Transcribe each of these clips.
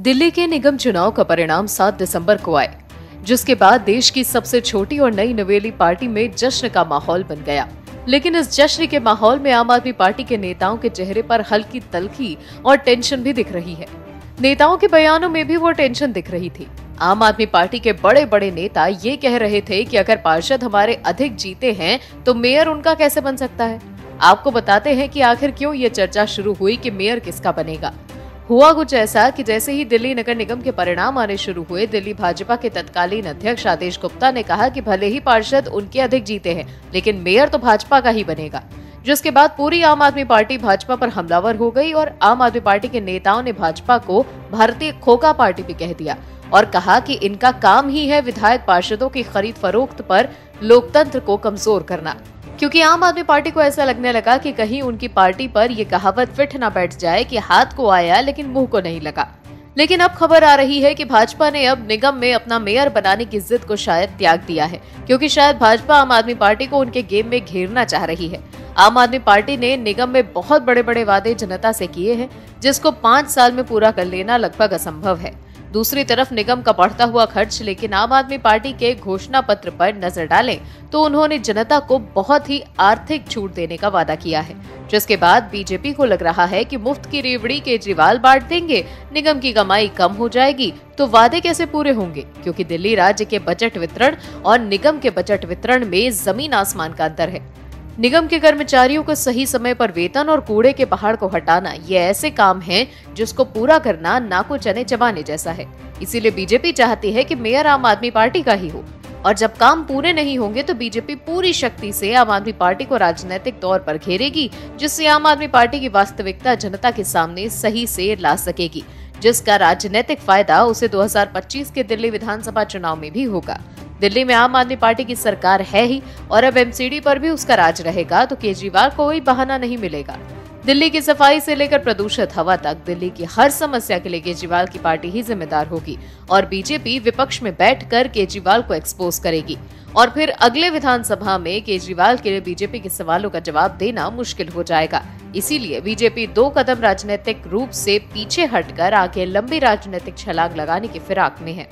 दिल्ली के निगम चुनाव का परिणाम 7 दिसंबर को आए, जिसके बाद देश की सबसे छोटी और नई नवेली पार्टी में जश्न का माहौल बन गया। लेकिन इस जश्न के माहौल में आम आदमी पार्टी के नेताओं के चेहरे पर हल्की तल्खी और टेंशन भी दिख रही है। नेताओं के बयानों में भी वो टेंशन दिख रही थी। आम आदमी पार्टी के बड़े बड़े नेता ये कह रहे थे कि अगर पार्षद हमारे अधिक जीते हैं तो मेयर उनका कैसे बन सकता है। आपको बताते हैं कि आखिर क्यों ये चर्चा शुरू हुई कि मेयर किसका बनेगा। हुआ कुछ ऐसा कि जैसे ही दिल्ली नगर निगम के परिणाम आने शुरू हुए, दिल्ली भाजपा के तत्कालीन अध्यक्ष आदेश गुप्ता ने कहा कि भले ही पार्षद उनके अधिक जीते हैं, लेकिन मेयर तो भाजपा का ही बनेगा। जिसके बाद पूरी आम आदमी पार्टी भाजपा पर हमलावर हो गई और आम आदमी पार्टी के नेताओं ने भाजपा को भारतीय खोखा पार्टी भी कह दिया और कहा कि इनका काम ही है विधायक पार्षदों की खरीद फरोख्त पर लोकतंत्र को कमजोर करना। क्योंकि आम आदमी पार्टी को ऐसा लगने लगा कि कहीं उनकी पार्टी पर यह कहावत फिट न बैठ जाए कि हाथ को आया लेकिन मुंह को नहीं लगा। लेकिन अब खबर आ रही है कि भाजपा ने अब निगम में अपना मेयर बनाने की जिद को शायद त्याग दिया है, क्योंकि शायद भाजपा आम आदमी पार्टी को उनके गेम में घेरना चाह रही है। आम आदमी पार्टी ने निगम में बहुत बड़े बड़े वादे जनता से किए हैं, जिसको 5 साल में पूरा कर लेना लगभग असंभव है। दूसरी तरफ निगम का बढ़ता हुआ खर्च, लेकिन आम आदमी पार्टी के घोषणा पत्र पर नजर डालें तो उन्होंने जनता को बहुत ही आर्थिक छूट देने का वादा किया है, जिसके बाद बीजेपी को लग रहा है कि मुफ्त की रेवड़ी केजरीवाल बांट देंगे, निगम की कमाई कम हो जाएगी, तो वादे कैसे पूरे होंगे। क्योंकि दिल्ली राज्य के बजट वितरण और निगम के बजट वितरण में जमीन आसमान का अंतर है। निगम के कर्मचारियों को सही समय पर वेतन और कूड़े के पहाड़ को हटाना, ये ऐसे काम हैं जिसको पूरा करना नाको चने चबाने जैसा है। इसीलिए बीजेपी चाहती है कि मेयर आम आदमी पार्टी का ही हो, और जब काम पूरे नहीं होंगे तो बीजेपी पूरी शक्ति से आम आदमी पार्टी को राजनीतिक तौर पर घेरेगी, जिससे आम आदमी पार्टी की वास्तविकता जनता के सामने सही से ला सकेगी, जिसका राजनीतिक फायदा उसे 2025 के दिल्ली विधानसभा चुनाव में भी होगा। दिल्ली में आम आदमी पार्टी की सरकार है ही, और अब एमसीडी पर भी उसका राज रहेगा, तो केजरीवाल को कोई बहाना नहीं मिलेगा। दिल्ली की सफाई से लेकर प्रदूषित हवा तक दिल्ली की हर समस्या के लिए केजरीवाल की पार्टी ही जिम्मेदार होगी, और बीजेपी विपक्ष में बैठकर केजरीवाल को एक्सपोज करेगी, और फिर अगले विधानसभा में केजरीवाल के लिए बीजेपी के सवालों का जवाब देना मुश्किल हो जाएगा। इसीलिए बीजेपी 2 कदम राजनीतिक रूप से पीछे हटकर आगे लंबी राजनीतिक छलांग लगाने की फिराक में है।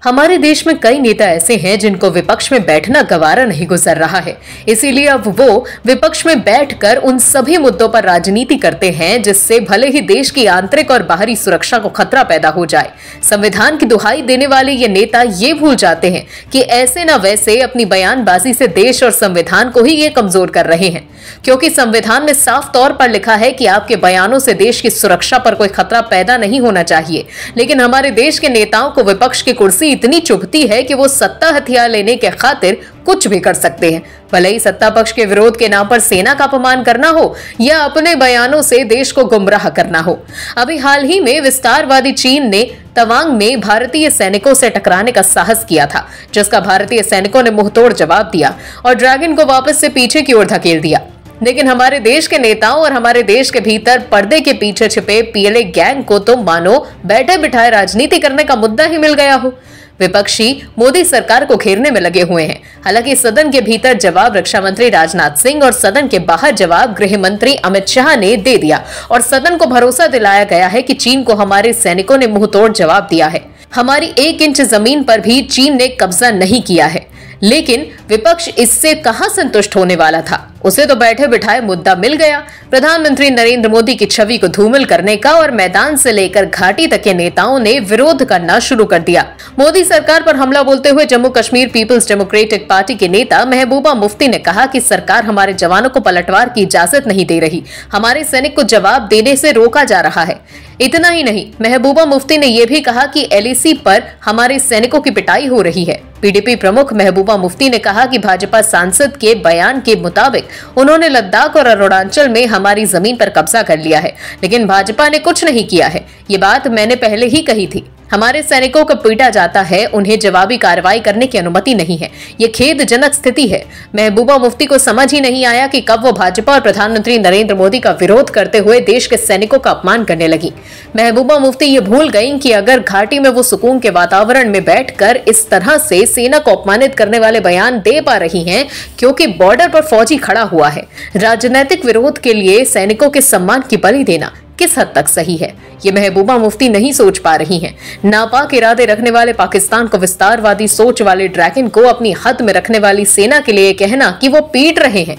हमारे देश में कई नेता ऐसे हैं जिनको विपक्ष में बैठना गवारा नहीं गुजर रहा है, इसीलिए अब वो विपक्ष में बैठकर उन सभी मुद्दों पर राजनीति करते हैं जिससे भले ही देश की आंतरिक और बाहरी सुरक्षा को खतरा पैदा हो जाए। संविधान की दुहाई देने वाले ये नेता ये भूल जाते हैं कि ऐसे न वैसे अपनी बयानबाजी से देश और संविधान को ही ये कमजोर कर रहे हैं, क्योंकि संविधान में साफ तौर पर लिखा है कि आपके बयानों से देश की सुरक्षा पर कोई खतरा पैदा नहीं होना चाहिए। लेकिन हमारे देश के नेताओं को विपक्ष की कुर्सी इतनी चुभती है कि वो सत्ता हथियार लेने के खातिर कुछ भी कर सकते हैं, भले ही सत्ता पक्ष के विरोध के नाम पर सेना का अपमान करना हो या अपने बयानों से देश को गुमराह करना हो। अभी हाल ही में विस्तारवादी चीन ने तवांग में भारतीय सैनिकों से टकराने का साहस किया था, जिसका भारतीय सैनिकों ने मुंहतोड़ जवाब दिया और ड्रैगन को वापस से पीछे की ओर धकेल दिया। लेकिन हमारे देश के नेताओं और हमारे देश के भीतर पर्दे के पीछे छिपे पीएलए गैंग को तो मानो बैठे बिठाए राजनीति करने का मुद्दा ही मिल गया हो। विपक्षी मोदी सरकार को घेरने में लगे हुए हैं। हालांकि सदन के भीतर जवाब रक्षा मंत्री राजनाथ सिंह और सदन के बाहर जवाब गृह मंत्री अमित शाह ने दे दिया, और सदन को भरोसा दिलाया गया है कि चीन को हमारे सैनिकों ने मुंहतोड़ जवाब दिया है। हमारी 1 इंच जमीन पर भी चीन ने कब्जा नहीं किया है। लेकिन विपक्ष इससे कहां संतुष्ट होने वाला था, उसे तो बैठे बिठाए मुद्दा मिल गया। प्रधानमंत्री नरेंद्र मोदी की छवि को धूमिल करने का और मैदान से लेकर घाटी तक के नेताओं ने विरोध करना शुरू कर दिया। मोदी सरकार पर हमला बोलते हुए Jammu Kashmir Peoples Democratic Party के नेता महबूबा मुफ्ती ने कहा कि सरकार हमारे जवानों को पलटवार की इजाजत नहीं दे रही, हमारे सैनिक को जवाब देने से रोका जा रहा है। इतना ही नहीं, महबूबा मुफ्ती ने यह भी कहा कि एलएसी पर हमारे सैनिकों की पिटाई हो रही है। पीडीपी प्रमुख महबूबा मुफ्ती ने कहा कि भाजपा सांसद के बयान के मुताबिक उन्होंने लद्दाख और अरुणाचल में हमारी जमीन पर कब्जा कर लिया है, लेकिन भाजपा ने कुछ नहीं किया है। ये बात मैंने पहले ही कही थी। हमारे सैनिकों को पीटा जाता है, उन्हें जवाबी कार्रवाई करने की अनुमति नहीं है। ये खेदजनक स्थिति है। महबूबा मुफ्ती को समझ ही नहीं आया कि कब वो भाजपा और प्रधानमंत्री नरेंद्र मोदी का विरोध करते हुए देश के सैनिकों का अपमान करने लगी। महबूबा मुफ्ती ये भूल गईं कि अगर घाटी में वो सुकून के वातावरण में बैठकर इस तरह से सेना को अपमानित करने वाले बयान दे पा रही हैं, क्योंकि बॉर्डर पर फौजी खड़ा हुआ है। राजनीतिक विरोध के लिए सैनिकों के सम्मान की बलि देना किस हद तक सही है, ये महबूबा मुफ्ती नहीं सोच पा रही हैं। नापाक इरादे रखने वाले पाकिस्तान को विस्तारवादी सोच वाले ड्रैगन को अपनी हद में रखने वाली सेना के लिए कहना कि वो पीट रहे हैं,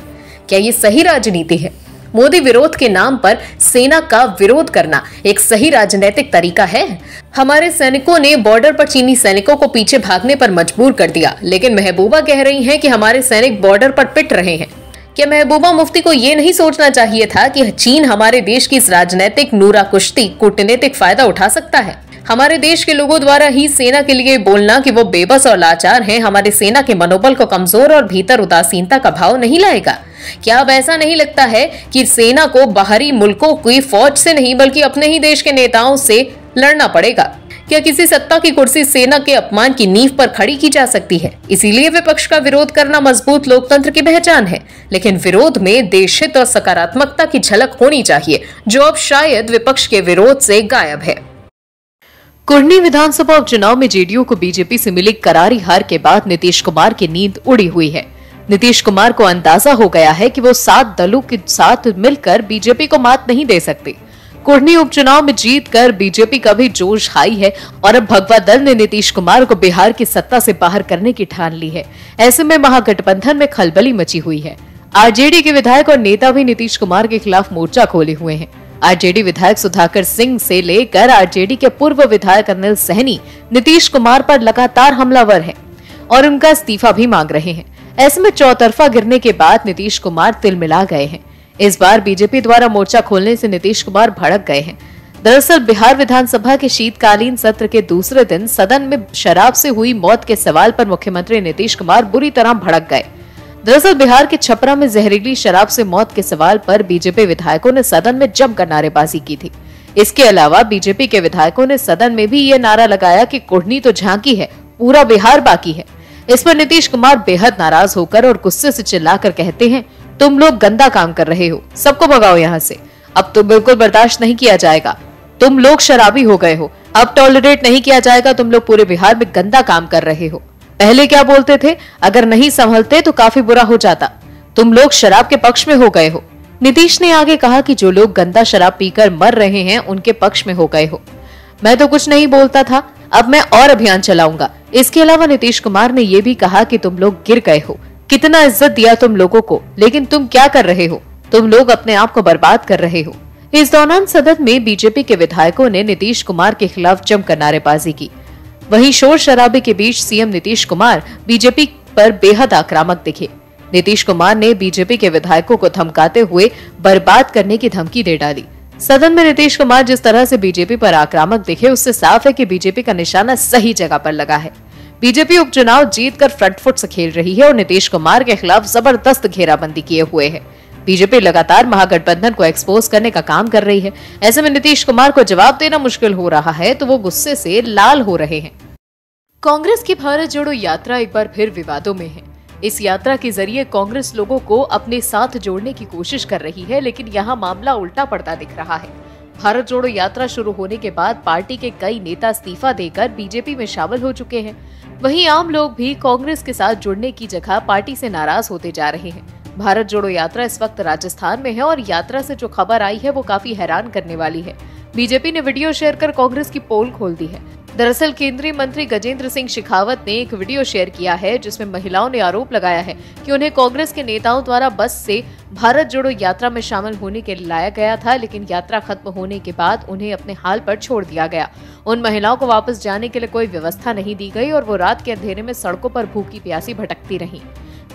क्या ये सही राजनीति है? मोदी विरोध के नाम पर सेना का विरोध करना एक सही राजनीतिक तरीका है? हमारे सैनिकों ने बॉर्डर पर चीनी सैनिकों को पीछे भागने पर मजबूर कर दिया, लेकिन महबूबा कह रही हैं कि हमारे सैनिक बॉर्डर पर पिट रहे हैं। क्या महबूबा मुफ्ती को ये नहीं सोचना चाहिए था कि चीन हमारे देश की इस राजनीतिक नूरा कुश्ती कूटनीतिक फायदा उठा सकता है? हमारे देश के लोगों द्वारा ही सेना के लिए बोलना कि वो बेबस और लाचार हैं, हमारे सेना के मनोबल को कमजोर और भीतर उदासीनता का भाव नहीं लाएगा? क्या अब ऐसा नहीं लगता है कि सेना को बाहरी मुल्कों की फौज से नहीं बल्कि अपने ही देश के नेताओं से लड़ना पड़ेगा? क्या किसी सत्ता की कुर्सी सेना के अपमान की नींव पर खड़ी की जा सकती है? इसीलिए विपक्ष का विरोध करना मजबूत लोकतंत्र की पहचान है, लेकिन विरोध में देशहित और सकारात्मकता की झलक होनी चाहिए, जो अब शायद विपक्ष के विरोध से गायब है। कुर्नी विधानसभा उपचुनाव में जेडीयू को बीजेपी से मिली करारी हार के बाद नीतीश कुमार की नींद उड़ी हुई है। नीतीश कुमार को अंदाजा हो गया है कि वो 7 दलों के साथ मिलकर बीजेपी को मात नहीं दे सकते। कुर्नी उपचुनाव में जीतकर बीजेपी का भी जोश हाई है और अब भगवा दल ने नीतीश कुमार को बिहार की सत्ता से बाहर करने की ठान ली है। ऐसे में महागठबंधन में खलबली मची हुई है। आरजेडी के विधायक और नेता भी नीतीश कुमार के खिलाफ मोर्चा खोले हुए हैं। आरजेडी विधायक सुधाकर सिंह से लेकर आरजेडी के पूर्व विधायक अनिल सहनी नीतीश कुमार पर लगातार हमलावर हैं और उनका इस्तीफा भी मांग रहे हैं। ऐसे में चौतरफा गिरने के बाद नीतीश कुमार तिलमिला गए हैं। इस बार बीजेपी द्वारा मोर्चा खोलने से नीतीश कुमार भड़क गए हैं। दरअसल बिहार विधानसभा के शीतकालीन सत्र के दूसरे दिन सदन में शराब से हुई मौत के सवाल पर मुख्यमंत्री नीतीश कुमार बुरी तरह भड़क गए। दरअसल बिहार के छपरा में जहरीली शराब से मौत के सवाल पर बीजेपी विधायकों ने सदन में जमकर नारेबाजी की थी। इसके अलावा बीजेपी के विधायकों ने सदन में भी ये नारा लगाया कि कुर्नी तो झांकी है, पूरा बिहार बाकी है। इस पर नीतीश कुमार बेहद नाराज होकर और गुस्से से चिल्लाकर कहते हैं, तुम लोग गंदा काम कर रहे हो, सबको भगाओ यहाँ से, अब तो बिल्कुल बर्दाश्त नहीं किया जाएगा। तुम लोग शराबी हो गए हो, अब टॉलरेट नहीं किया जाएगा। तुम लोग पूरे बिहार में गंदा काम कर रहे हो। पहले क्या बोलते थे, अगर नहीं संभलते तो काफी बुरा हो जाता। तुम लोग शराब के पक्ष में हो गए हो। नीतीश ने आगे कहा कि जो लोग गंदा शराब पीकर मर रहे हैं उनके पक्ष में हो गए हो। मैं तो कुछ नहीं बोलता था, अब मैं और अभियान चलाऊंगा। इसके अलावा नीतीश कुमार ने यह भी कहा कि तुम लोग गिर गए हो, कितना इज्जत दिया तुम लोगों को, लेकिन तुम क्या कर रहे हो, तुम लोग अपने आप को बर्बाद कर रहे हो। इस दौरान सदन में बीजेपी के विधायकों ने नीतीश कुमार के खिलाफ जमकर नारेबाजी की। वहीं शोर शराबे के बीच सीएम नीतीश कुमार बीजेपी पर बेहद आक्रामक दिखे। नीतीश कुमार ने बीजेपी के विधायकों को धमकाते हुए बर्बाद करने की धमकी दे डाली। सदन में नीतीश कुमार जिस तरह से बीजेपी पर आक्रामक दिखे, उससे साफ है कि बीजेपी का निशाना सही जगह पर लगा है। बीजेपी उपचुनाव जीतकर फ्रंट फुट से खेल रही है और नीतीश कुमार के खिलाफ जबरदस्त घेराबंदी किए हुए है। बीजेपी लगातार महागठबंधन को एक्सपोज करने का काम कर रही है। ऐसे में नीतीश कुमार को जवाब देना मुश्किल हो रहा है, तो वो गुस्से से लाल हो रहे हैं। कांग्रेस की भारत जोड़ो यात्रा एक बार फिर विवादों में है। इस यात्रा के जरिए कांग्रेस लोगों को अपने साथ जोड़ने की कोशिश कर रही है, लेकिन यहाँ मामला उल्टा पड़ता दिख रहा है। भारत जोड़ो यात्रा शुरू होने के बाद पार्टी के कई नेता इस्तीफा देकर बीजेपी में शामिल हो चुके हैं। वहीं आम लोग भी कांग्रेस के साथ जुड़ने की जगह पार्टी से नाराज होते जा रहे हैं। भारत जोड़ो यात्रा इस वक्त राजस्थान में है और यात्रा से जो खबर आई है वो काफी हैरान करने वाली है। बीजेपी ने वीडियो शेयर कर कांग्रेस की पोल खोल दी है। दरअसल केंद्रीय मंत्री गजेंद्र सिंह शेखावत ने एक वीडियो शेयर किया है, जिसमें महिलाओं ने आरोप लगाया है कि उन्हें कांग्रेस के नेताओं द्वारा बस से भारत जोड़ो यात्रा में शामिल होने के लिए लाया गया था, लेकिन यात्रा खत्म होने के बाद उन्हें अपने हाल पर छोड़ दिया गया। उन महिलाओं को वापस जाने के लिए कोई व्यवस्था नहीं दी गई और वो रात के अंधेरे में सड़कों पर भूखी प्यासी भटकती रहीं।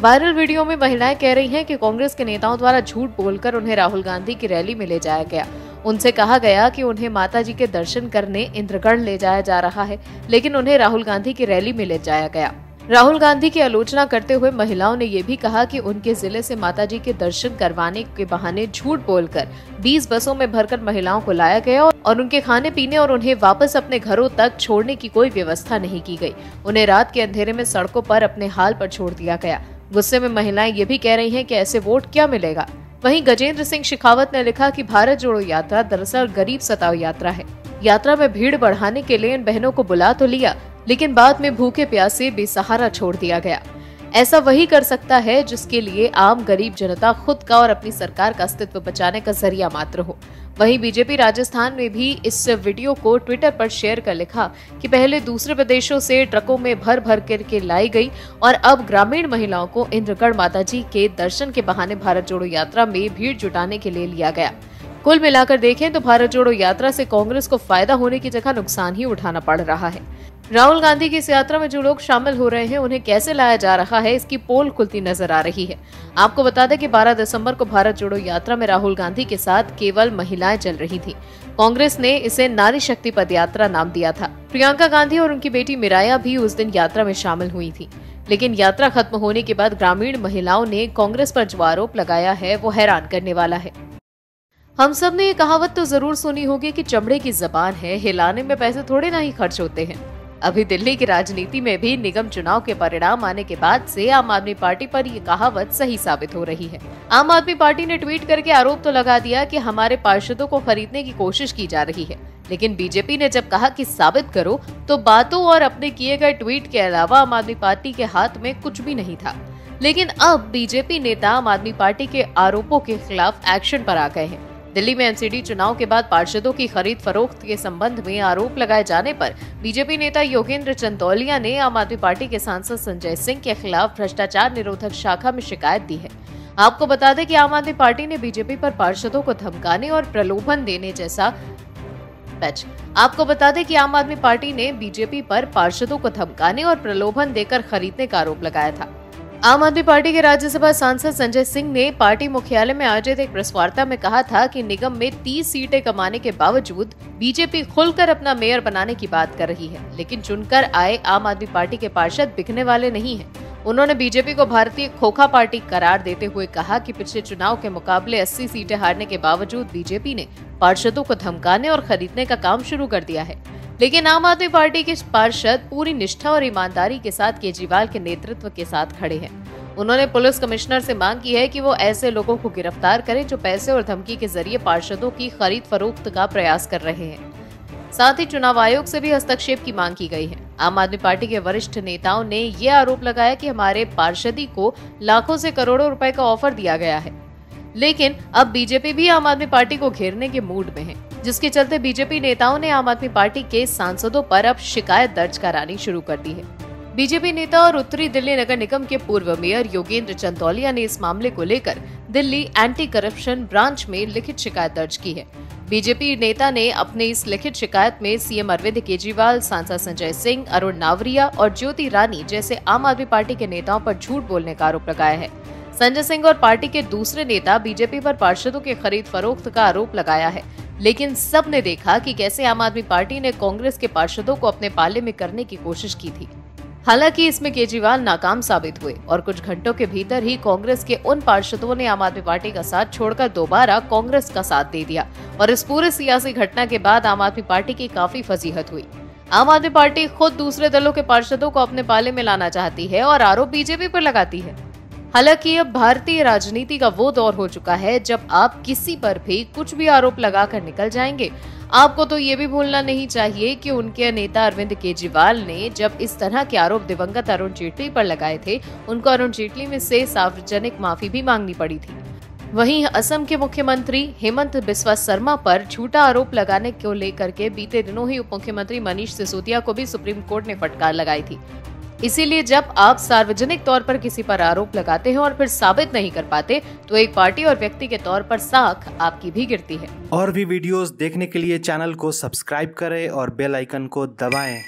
वायरल वीडियो में महिलाएं कह रही हैं कि कांग्रेस के नेताओं द्वारा झूठ बोलकर उन्हें राहुल गांधी की रैली में ले जाया गया। उनसे कहा गया कि उन्हें माता जी के दर्शन करने इंद्रगढ़ ले जाया जा रहा है, लेकिन उन्हें राहुल गांधी की रैली में ले जाया गया। राहुल गांधी की आलोचना करते हुए महिलाओं ने यह भी कहा कि उनके जिले से माताजी के दर्शन करवाने के बहाने झूठ बोलकर 20 बसों में भरकर महिलाओं को लाया गया और उनके खाने पीने और उन्हें वापस अपने घरों तक छोड़ने की कोई व्यवस्था नहीं की गई। उन्हें रात के अंधेरे में सड़कों पर अपने हाल पर छोड़ दिया गया। गुस्से में महिलाएं ये भी कह रही हैं कि ऐसे वोट क्या मिलेगा। वहीं गजेंद्र सिंह शेखावत ने लिखा कि भारत जोड़ो यात्रा दरअसल गरीब सताओ यात्रा है। यात्रा में भीड़ बढ़ाने के लिए इन बहनों को बुला तो लिया, लेकिन बाद में भूखे प्यासे बेसहारा छोड़ दिया गया। ऐसा वही कर सकता है जिसके लिए आम गरीब जनता खुद का और अपनी सरकार का अस्तित्व बचाने का जरिया मात्र हो। वहीं बीजेपी राजस्थान में भी इस वीडियो को ट्विटर पर शेयर कर लिखा कि पहले दूसरे प्रदेशों से ट्रकों में भर भर करके लाई गई और अब ग्रामीण महिलाओं को इंद्रगढ़ माता जी के दर्शन के बहाने भारत जोड़ो यात्रा में भीड़ जुटाने के लिए लिया गया। कुल मिलाकर देखें तो भारत जोड़ो यात्रा से कांग्रेस को फायदा होने की जगह नुकसान ही उठाना पड़ रहा है। राहुल गांधी की इस यात्रा में जो लोग शामिल हो रहे हैं उन्हें कैसे लाया जा रहा है, इसकी पोल खुलती नजर आ रही है। आपको बता दें कि 12 दिसंबर को भारत जोड़ो यात्रा में राहुल गांधी के साथ केवल महिलाएं चल रही थीं। कांग्रेस ने इसे नारी शक्ति पद यात्रा नाम दिया था। प्रियंका गांधी और उनकी बेटी मिराया भी उस दिन यात्रा में शामिल हुई थी। लेकिन यात्रा खत्म होने के बाद ग्रामीण महिलाओं ने कांग्रेस पर जो आरोप लगाया है वो हैरान करने वाला है। हम सब ने ये कहावत तो जरूर सुनी होगी कि चमड़े की जबान है, हिलाने में पैसे थोड़े ना ही खर्च होते हैं। अभी दिल्ली की राजनीति में भी निगम चुनाव के परिणाम आने के बाद से आम आदमी पार्टी पर ये कहावत सही साबित हो रही है। आम आदमी पार्टी ने ट्वीट करके आरोप तो लगा दिया कि हमारे पार्षदों को खरीदने की कोशिश की जा रही है, लेकिन बीजेपी ने जब कहा कि साबित करो तो बातों और अपने किए गए ट्वीट के अलावा आम आदमी पार्टी के हाथ में कुछ भी नहीं था। लेकिन अब बीजेपी नेता आम आदमी पार्टी के आरोपों के खिलाफ एक्शन पर आ गए हैं। दिल्ली में एमसीडी चुनाव के बाद पार्षदों की खरीद फरोख्त के संबंध में आरोप लगाए जाने पर बीजेपी नेता योगेंद्र चंदौलिया ने आम आदमी पार्टी के सांसद संजय सिंह के खिलाफ भ्रष्टाचार निरोधक शाखा में शिकायत दी है। आपको बता दें कि आम आदमी पार्टी ने बीजेपी पर पार्षदों को धमकाने और प्रलोभन देने जैसा आपको बता दें कि आम आदमी पार्टी ने बीजेपी पर पार्षदों को धमकाने और प्रलोभन देकर खरीदने का आरोप लगाया था। आम आदमी पार्टी के राज्यसभा सांसद संजय सिंह ने पार्टी मुख्यालय में आयोजित एक प्रेस वार्ता में कहा था कि निगम में 30 सीटें कमाने के बावजूद बीजेपी खुलकर अपना मेयर बनाने की बात कर रही है, लेकिन चुनकर आए आम आदमी पार्टी के पार्षद बिकने वाले नहीं हैं। उन्होंने बीजेपी को भारतीय खोखा पार्टी करार देते हुए कहा कि पिछले चुनाव के मुकाबले 80 सीटें हारने के बावजूद बीजेपी ने पार्षदों को धमकाने और खरीदने का काम शुरू कर दिया है। लेकिन आम आदमी पार्टी के पार्षद पूरी निष्ठा और ईमानदारी के साथ केजरीवाल के नेतृत्व के साथ खड़े हैं। उन्होंने पुलिस कमिश्नर से मांग की है कि वो ऐसे लोगों को गिरफ्तार करें जो पैसे और धमकी के जरिए पार्षदों की खरीद फरोख्त का प्रयास कर रहे हैं। साथ ही चुनाव आयोग से भी हस्तक्षेप की मांग की गई है। आम आदमी पार्टी के वरिष्ठ नेताओं ने ये आरोप लगाया कि हमारे पार्षदी को लाखों से करोड़ों रुपए का ऑफर दिया गया है। लेकिन अब बीजेपी भी आम आदमी पार्टी को घेरने के मूड में है, जिसके चलते बीजेपी नेताओं ने आम आदमी पार्टी के सांसदों पर अब शिकायत दर्ज करानी शुरू कर दी है। बीजेपी नेता और उत्तरी दिल्ली नगर निगम के पूर्व मेयर योगेंद्र चंदौलिया ने इस मामले को लेकर दिल्ली एंटी करप्शन ब्रांच में लिखित शिकायत दर्ज की है। बीजेपी नेता ने अपने इस लिखित शिकायत में सीएम अरविंद केजरीवाल, सांसद संजय सिंह, अरुण नावरिया और ज्योति रानी जैसे आम आदमी पार्टी के नेताओं पर झूठ बोलने का आरोप लगाया है। संजय सिंह और पार्टी के दूसरे नेता बीजेपी पर पार्षदों के खरीद फरोख्त का आरोप लगाया है, लेकिन सब ने देखा कि कैसे आम आदमी पार्टी ने कांग्रेस के पार्षदों को अपने पाले में करने की कोशिश की थी। हालांकि इसमें केजरीवाल नाकाम साबित हुए और कुछ घंटों के भीतर ही कांग्रेस के उन पार्षदों ने आम आदमी पार्टी का साथ छोड़कर दोबारा कांग्रेस का साथ दे दिया और इस पूरे सियासी घटना के बाद आम आदमी पार्टी की काफी फजीहत हुई। आम आदमी पार्टी खुद दूसरे दलों के पार्षदों को अपने पाले में लाना चाहती है और आरोप बीजेपी पर लगाती है। हालांकि अब भारतीय राजनीति का वो दौर हो चुका है जब आप किसी पर भी कुछ भी आरोप लगाकर निकल जाएंगे। आपको तो ये भी भूलना नहीं चाहिए कि उनके नेता अरविंद केजरीवाल ने जब इस तरह के आरोप दिवंगत अरुण जेटली पर लगाए थे, उनको अरुण जेटली में से सार्वजनिक माफी भी मांगनी पड़ी थी। वहीं असम के मुख्यमंत्री हेमंत बिस्वा शर्मा पर झूठा आरोप लगाने को लेकर के बीते दिनों ही उप मुख्यमंत्री मनीष सिसोदिया को भी सुप्रीम कोर्ट ने फटकार लगाई थी। इसीलिए जब आप सार्वजनिक तौर पर किसी पर आरोप लगाते हैं और फिर साबित नहीं कर पाते, तो एक पार्टी और व्यक्ति के तौर पर साख आपकी भी गिरती है। और भी वीडियोस देखने के लिए चैनल को सब्सक्राइब करें और बेल आइकन को दबाएं।